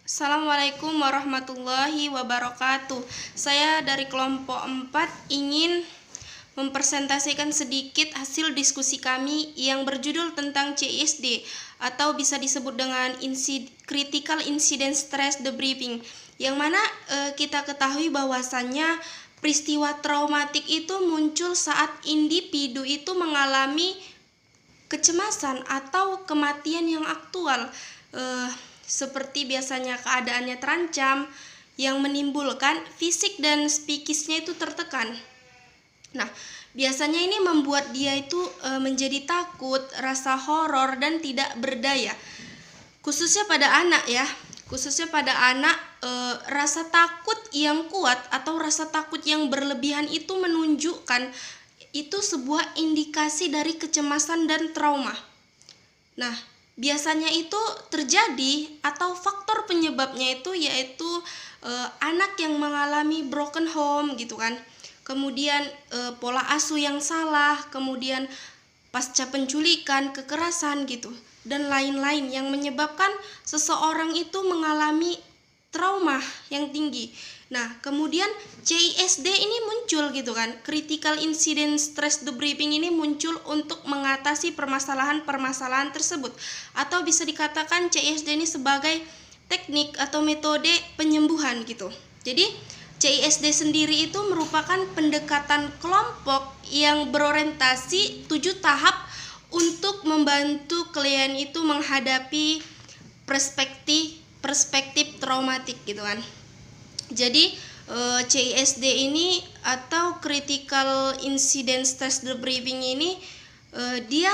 Assalamualaikum warahmatullahi wabarakatuh. Saya dari kelompok 4 ingin mempresentasikan sedikit hasil diskusi kami yang berjudul tentang CISD atau bisa disebut dengan Critical Incident Stress Debriefing, yang mana kita ketahui bahwasannya peristiwa traumatik itu muncul saat individu itu mengalami kecemasan atau kematian yang aktual, seperti biasanya keadaannya terancam yang menimbulkan fisik dan psikisnya itu tertekan. Nah, biasanya ini membuat dia itu menjadi takut, rasa horor dan tidak berdaya. Khususnya pada anak ya. Khususnya pada anak, rasa takut yang kuat atau rasa takut yang berlebihan itu menunjukkan itu sebuah indikasi dari kecemasan dan trauma. Nah, biasanya itu terjadi atau faktor penyebabnya itu yaitu anak yang mengalami broken home gitu kan. Kemudian pola asuh yang salah, kemudian pasca penculikan, kekerasan gitu, dan lain-lain yang menyebabkan seseorang itu mengalami trauma yang tinggi. Nah, kemudian CISD ini muncul gitu kan. Critical Incident Stress Debriefing ini muncul untuk mengatasi permasalahan-permasalahan tersebut. Atau bisa dikatakan CISD ini sebagai teknik atau metode penyembuhan gitu. Jadi, CISD sendiri itu merupakan pendekatan kelompok yang berorientasi 7 tahap untuk membantu klien itu menghadapi perspektif traumatik gitu kan. Jadi CISD ini atau Critical Incident Stress Debriefing ini dia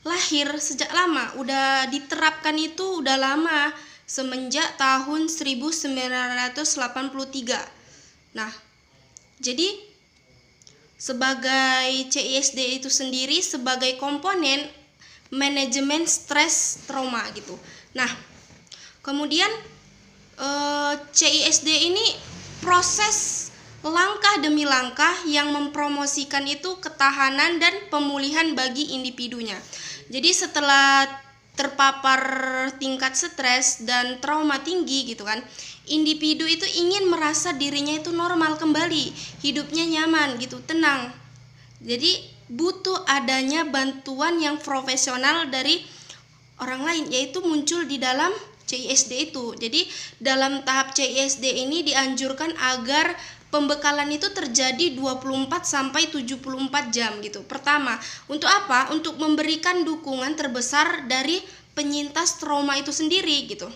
lahir sejak lama, udah diterapkan itu udah lama, semenjak tahun 1983. Nah, jadi sebagai CISD itu sendiri sebagai komponen manajemen stres trauma gitu. Nah, kemudian CISD ini proses langkah demi langkah yang mempromosikan itu ketahanan dan pemulihan bagi individunya. Jadi setelah terpapar tingkat stres dan trauma tinggi gitu kan, individu itu ingin merasa dirinya itu normal kembali, hidupnya nyaman gitu, tenang. Jadi butuh adanya bantuan yang profesional dari orang lain, yaitu muncul di dalam CISD itu. Jadi dalam tahap CISD ini dianjurkan agar pembekalan itu terjadi 24 sampai 74 jam gitu. Pertama, untuk apa? Untuk memberikan dukungan terbesar dari penyintas trauma itu sendiri gitu.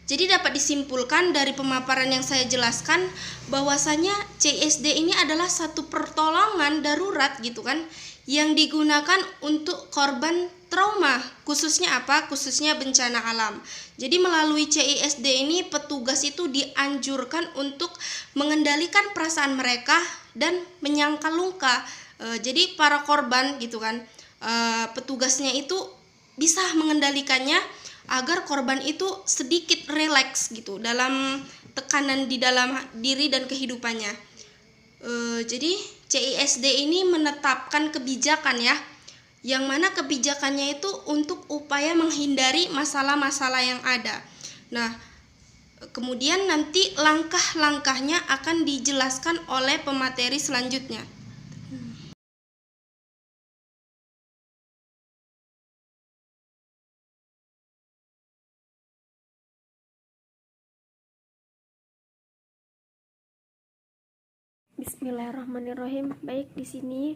Jadi dapat disimpulkan dari pemaparan yang saya jelaskan bahwasanya CISD ini adalah satu pertolongan darurat gitu kan, yang digunakan untuk korban trauma, khususnya apa? Khususnya bencana alam. Jadi melalui CISD ini petugas itu dianjurkan untuk mengendalikan perasaan mereka dan menyangkal luka. Jadi para korban gitu kan, petugasnya itu bisa mengendalikannya agar korban itu sedikit rileks gitu dalam tekanan di dalam diri dan kehidupannya. Jadi CISD ini menetapkan kebijakan ya, yang mana kebijakannya itu untuk upaya menghindari masalah-masalah yang ada. Nah, kemudian nanti langkah-langkahnya akan dijelaskan oleh pemateri selanjutnya. Bismillahirrahmanirrahim. Baik, di sini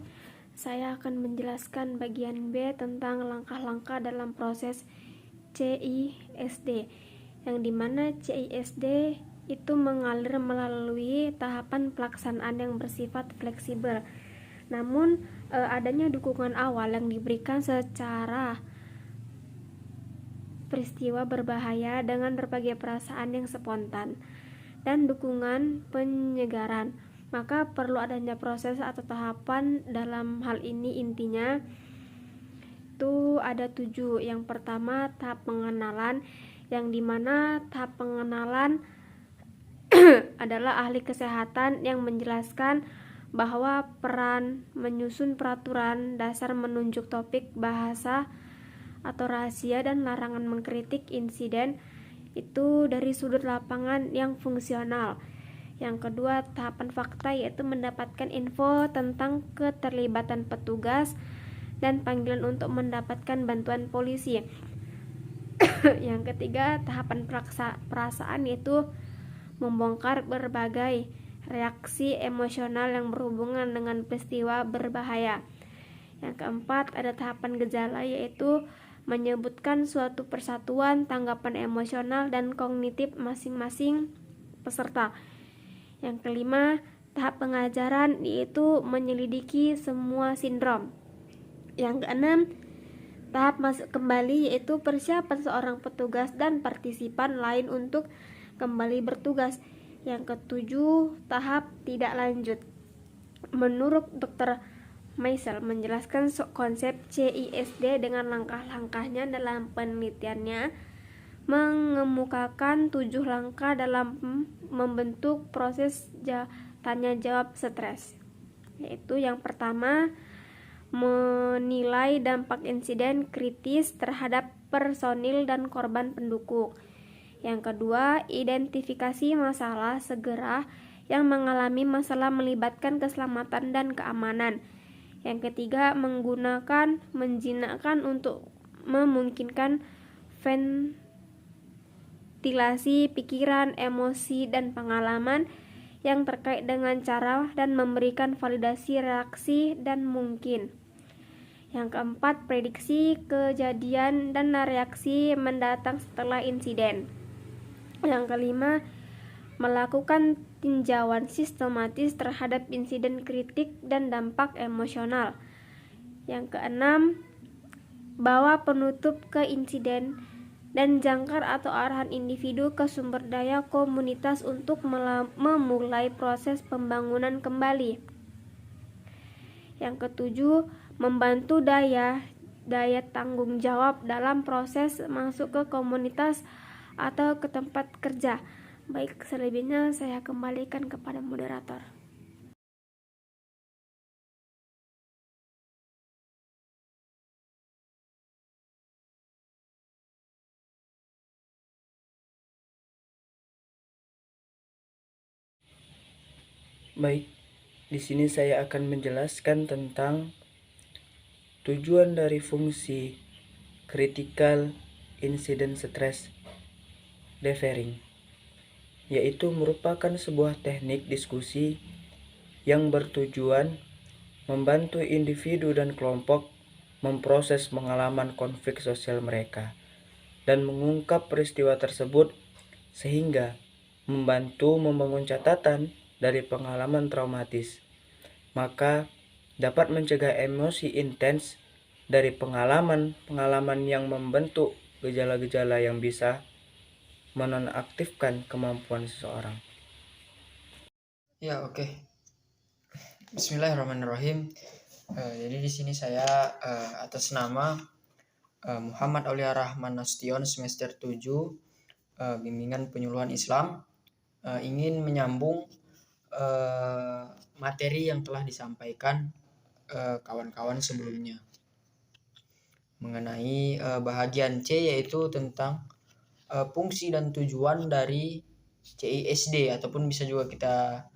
saya akan menjelaskan bagian B tentang langkah-langkah dalam proses CISD, yang dimana CISD itu mengalir melalui tahapan pelaksanaan yang bersifat fleksibel. Namun adanya dukungan awal yang diberikan secara peristiwa berbahaya dengan berbagai perasaan yang spontan dan dukungan penyegaran, maka perlu adanya proses atau tahapan. Dalam hal ini intinya itu ada 7. Yang pertama tahap pengenalan, yang dimana tahap pengenalan adalah ahli kesehatan yang menjelaskan bahwa peran menyusun peraturan dasar, menunjuk topik bahasa atau rahasia, dan larangan mengkritik insiden itu dari sudut lapangan yang fungsional. Yang kedua, tahapan fakta, yaitu mendapatkan info tentang keterlibatan petugas dan panggilan untuk mendapatkan bantuan polisi. Yang ketiga, tahapan perasaan, yaitu membongkar berbagai reaksi emosional yang berhubungan dengan peristiwa berbahaya. Yang keempat, ada tahapan gejala, yaitu menyebutkan suatu persatuan tanggapan emosional dan kognitif masing-masing peserta. Yang kelima, tahap pengajaran, yaitu menyelidiki semua sindrom. Yang keenam, tahap masuk kembali, yaitu persiapan seorang petugas dan partisipan lain untuk kembali bertugas. Yang ketujuh, tahap tidak lanjut. Menurut Dr. Maisel menjelaskan konsep CISD dengan langkah-langkahnya dalam penelitiannya, mengemukakan 7 langkah dalam membentuk proses tanya jawab stres, yaitu yang pertama, menilai dampak insiden kritis terhadap personil dan korban pendukung. Yang kedua, identifikasi masalah segera yang mengalami masalah melibatkan keselamatan dan keamanan. Yang ketiga, menjinakkan untuk memungkinkan ventilasi pikiran, emosi, dan pengalaman yang terkait dengan cara dan memberikan validasi reaksi dan mungkin. Yang keempat, prediksi kejadian dan reaksi mendatang setelah insiden. Yang kelima, melakukan tinjauan sistematis terhadap insiden kritik dan dampak emosional. Yang keenam, bawa penutup ke insiden dan jangkar atau arahan individu ke sumber daya komunitas untuk memulai proses pembangunan kembali. Yang ketujuh, membantu daya tanggung jawab dalam proses masuk ke komunitas atau ke tempat kerja. Baik, selebihnya saya kembalikan kepada moderator. Baik, di sini saya akan menjelaskan tentang tujuan dari fungsi Critical Incident Stress Debriefing, yaitu merupakan sebuah teknik diskusi yang bertujuan membantu individu dan kelompok memproses pengalaman konflik sosial mereka dan mengungkap peristiwa tersebut sehingga membantu membangun catatan dari pengalaman traumatis, maka dapat mencegah emosi intens dari pengalaman yang membentuk gejala-gejala yang bisa menonaktifkan kemampuan seseorang. Ya, oke. Bismillahirrahmanirrahim. Jadi di sini saya atas nama Muhammad Aulia Rahman Nasution, semester 7 bimbingan penyuluhan Islam, ingin menyambung materi yang telah disampaikan kawan-kawan sebelumnya mengenai bahagian C, yaitu tentang fungsi dan tujuan dari CISD, ataupun bisa juga kita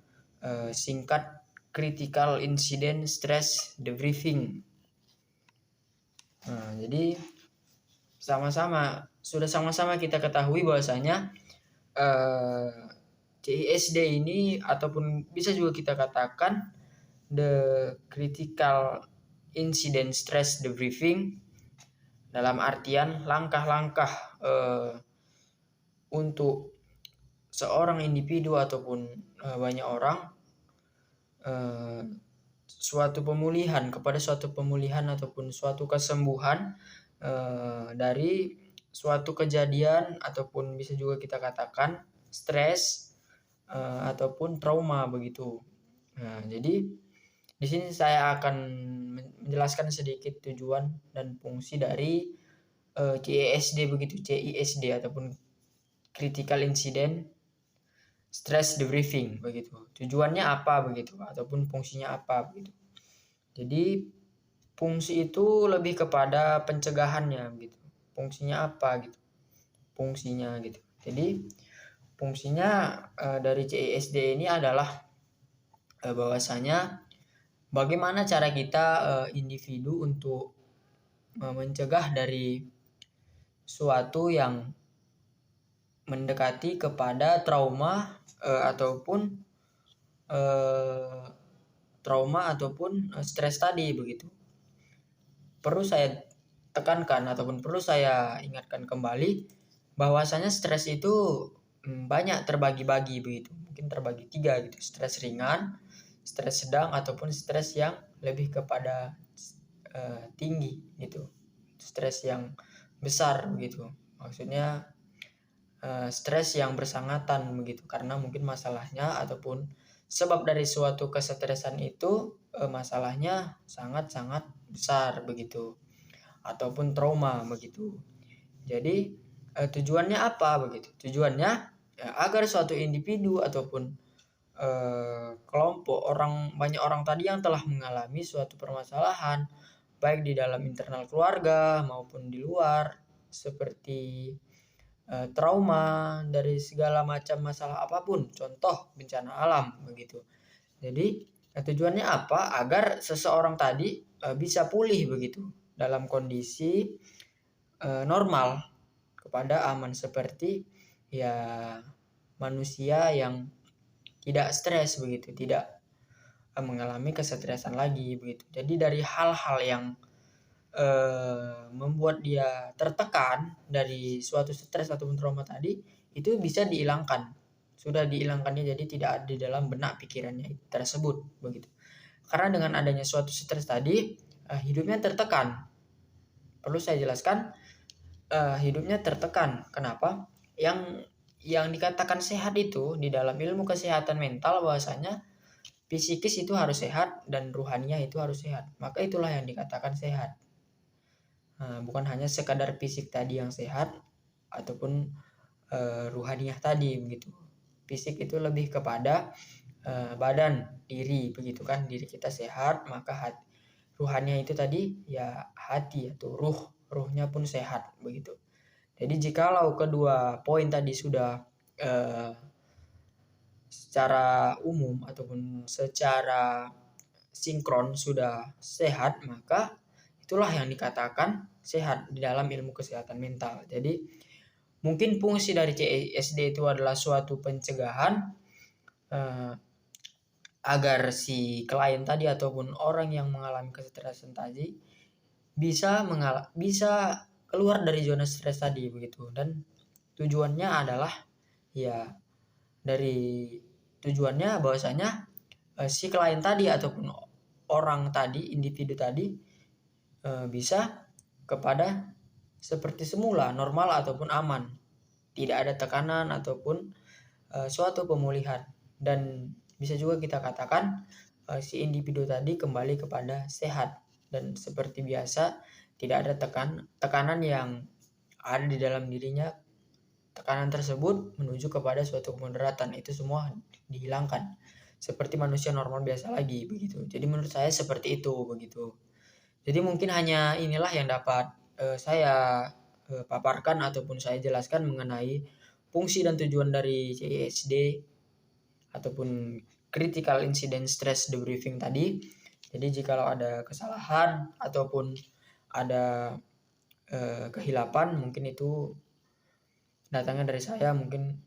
singkat Critical Incident Stress Debriefing. Jadi sudah sama-sama kita ketahui bahwasanya CISD ini, ataupun bisa juga kita katakan the Critical Incident Stress Debriefing, dalam artian langkah-langkah untuk seorang individu ataupun banyak orang suatu pemulihan ataupun suatu kesembuhan dari suatu kejadian, ataupun bisa juga kita katakan stres ataupun trauma begitu. Jadi di sini saya akan menjelaskan sedikit tujuan dan fungsi dari CISD begitu, CISD ataupun Critical Incident Stress Debriefing begitu. Tujuannya apa begitu, ataupun fungsinya apa begitu. Jadi fungsi itu lebih kepada pencegahannya gitu. Fungsinya apa gitu. Fungsinya gitu. Jadi fungsinya dari CISD ini adalah bahwasanya bagaimana cara kita individu untuk mencegah dari suatu yang mendekati kepada trauma ataupun stres tadi begitu. Perlu saya tekankan ataupun perlu saya ingatkan kembali bahwasanya stres itu banyak terbagi-bagi begitu. Mungkin terbagi 3 gitu. Stres ringan, stres sedang ataupun stres yang lebih kepada tinggi gitu. Stres yang besar begitu. Maksudnya stres yang bersangatan begitu, karena mungkin masalahnya ataupun sebab dari suatu kesetresan itu masalahnya sangat-sangat besar begitu, ataupun trauma begitu. Jadi tujuannya apa begitu? Tujuannya agar suatu individu ataupun kelompok banyak orang tadi yang telah mengalami suatu permasalahan baik di dalam internal keluarga maupun di luar, seperti trauma dari segala macam masalah apapun, contoh bencana alam begitu. Jadi tujuannya apa? Agar seseorang tadi bisa pulih begitu dalam kondisi normal kepada aman, seperti ya manusia yang tidak stres begitu, tidak mengalami kesetresan lagi begitu. Jadi dari hal-hal yang membuat dia tertekan dari suatu stres ataupun trauma tadi, itu bisa dihilangkan. Sudah dihilangkannya, jadi tidak ada di dalam benak pikirannya tersebut begitu. Karena dengan adanya suatu stres tadi, hidupnya tertekan. Perlu saya jelaskan, hidupnya tertekan. Kenapa? Yang dikatakan sehat itu di dalam ilmu kesehatan mental bahwasanya fisikis itu harus sehat dan ruhaniah itu harus sehat. Maka itulah yang dikatakan sehat. Bukan hanya sekadar fisik tadi yang sehat ataupun ruhaniah tadi begitu. Fisik itu lebih kepada badan, diri begitu kan, diri kita sehat, maka ruhaniah itu tadi ya hati atau ruhnya pun sehat begitu. Jadi jikalau kedua poin tadi sudah secara umum ataupun secara sinkron sudah sehat, maka itulah yang dikatakan sehat di dalam ilmu kesehatan mental. Jadi mungkin fungsi dari CISD itu adalah suatu pencegahan agar si klien tadi ataupun orang yang mengalami kesetresan tadi bisa keluar dari zona stres tadi begitu. Dan tujuannya adalah ya dari tujuannya bahwasanya si klien tadi ataupun orang tadi, individu tadi bisa kepada seperti semula, normal ataupun aman, tidak ada tekanan ataupun suatu pemulihan. Dan bisa juga kita katakan si individu tadi kembali kepada sehat dan seperti biasa, tidak ada tekanan yang ada di dalam dirinya. Tekanan tersebut menuju kepada suatu kemudaratan, itu semua dihilangkan seperti manusia normal biasa lagi begitu. Jadi menurut saya seperti itu begitu. Jadi mungkin hanya inilah yang dapat saya paparkan ataupun saya jelaskan mengenai fungsi dan tujuan dari CISD ataupun Critical Incident Stress Debriefing tadi. Jadi jikalau ada kesalahan ataupun ada kehilapan, mungkin itu datangnya dari saya. Mungkin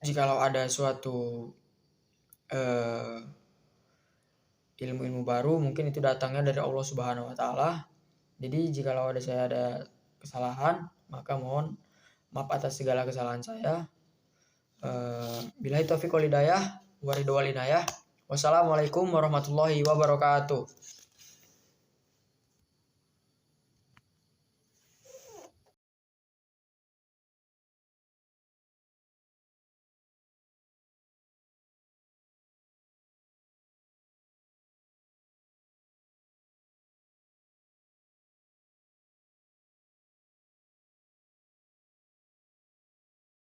jikalau ada suatu ilmu-ilmu baru, mungkin itu datangnya dari Allah Subhanahu wa Ta'ala. Jadi jikalau saya ada kesalahan, maka mohon maaf atas segala kesalahan saya. Billahi taufiq wal hidayah wa ridwan wal inayah. Wassalamualaikum warahmatullahi wabarakatuh.